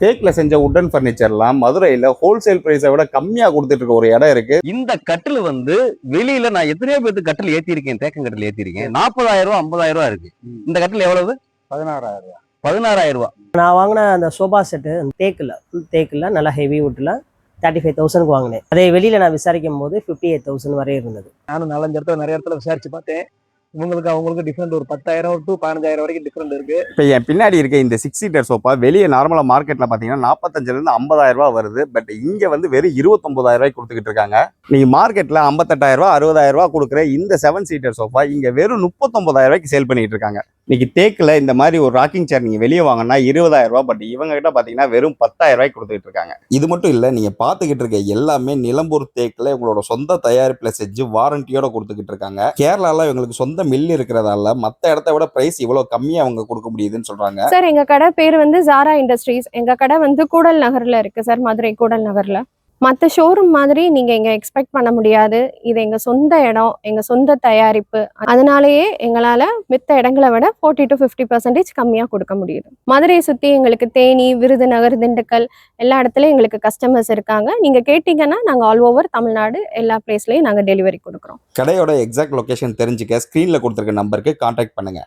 தேக்ல செஞ்ச உட்டன் ஃபர்னிச்சர்லாம் மதுரையில ஹோல்சேல் பிரைஸை விட கம்மியா கொடுத்துட்டு இருக்க ஒரு இடம் இருக்கு. இந்த கட்டில் வந்து வெளியில நான் எத்தனையோ பேருக்கு கட்டில் ஏத்திருக்கேன், தேக்கம் கட்டில் ஏத்திருக்கேன். 40,000 ரூபா 50,000 ரூபா இருக்கு. இந்த கட்டில் எவ்வளவு? 16,000 ரூபா. 16,000 ரூபா. நான் வாங்கின அந்த சோபா செட்டு ஃபுல் தேக்கில் நல்லா ஹெவி வுட்டில் 35,000க்கு வாங்கினேன். அதே வெளியில் நான் விசாரிக்கும் போது 58,000 வரை இருந்தது. நானும் 4-5 இடத்துல நிறைய இடத்துல விசாரிச்சு பார்த்தேன். அவங்களுக்கு டிஃப்ரெண்ட் ஒரு 10,000 டு 15,000 வரைக்கும் டிஃப்ரெண்ட் இருக்கு. இப்போ என் பின்னாடி இருக்க இந்த 6 சீட்டர் சோஃபா வெளியே நார்மலாக மார்க்கெட்டில் பார்த்தீங்கன்னா 45,000 to 50,000 ரூபா வருது. பட் இங்கே வந்து வெறும் 29,000 ரூபாய்க்கு கொடுத்துக்கிட்டு இருக்காங்க. நீங்கள் மார்க்கெட்டில் 58,000 ரூபா 60,000 ரூபா கொடுக்குற இந்த 7 சீட்டர் சோஃபா இங்கே வெறும் 39,000 ரூபாய்க்கு சேல் பண்ணிட்டு இருக்காங்க. இன்னைக்கு தேக்கில் இந்த மாதிரி ஒரு ராக்கிங் சேர் நீங்கள் வெளியே வாங்கினா 20,000 ரூபா. பட் இவங்க கிட்ட பார்த்தீங்கன்னா வெறும் 10,000 ரூபாய்க்கு கொடுத்துட்டு இருக்காங்க. இது மட்டும் இல்லை, நீங்கள் பார்த்துக்கிட்டு இருக்க எல்லாமே நிலம்பூர் தேக்கில் உங்களோட சொந்த தயாரிப்பில் செஞ்சு வாரண்டியோட கொடுத்துக்கிட்டு இருக்காங்க. கேரளாவில் இவங்களுக்கு சொந்த மில் இருக்கிறதால மற்ற இடத்த விட பிரைஸ் இவ்வளவு கம்மியா அவங்க கொடுக்க முடியுதுன்னு சொல்றாங்க. சார், எங்க கடை பேர் வந்து ஜாரா இண்டஸ்ட்ரீஸ். எங்க கடை வந்து கூடல் நகர்ல இருக்கு சார், மதுரை கூடல் நகர்ல. மற்ற ஷோரூம் மாதிரி நீங்க இங்க எக்ஸ்பெக்ட் பண்ண முடியாது. இது எங்க சொந்த இடம், எங்க சொந்த தயாரிப்பு. அதனாலேயே எங்களால மித்த இடங்களை விட 40 to 50% கம்மியா கொடுக்க முடியுது. மதுரையை சுத்தி எங்களுக்கு தேனி, விருதுநகர், திண்டுக்கல் எல்லா இடத்துலயும் எங்களுக்கு கஸ்டமர்ஸ் இருக்காங்க. நீங்க கேட்டீங்கன்னா நாங்க ஆல் ஓவர் தமிழ்நாடு எல்லா பிளேஸ்லயும் நாங்க டெலிவரி கொடுக்குறோம். கடையோட எக்ஸாக்ட் லொகேஷன் தெரிஞ்சுக்க ஸ்கிரீன்ல கொடுத்துருக்க நம்பருக்கு கான்டாக்ட் பண்ணுங்க.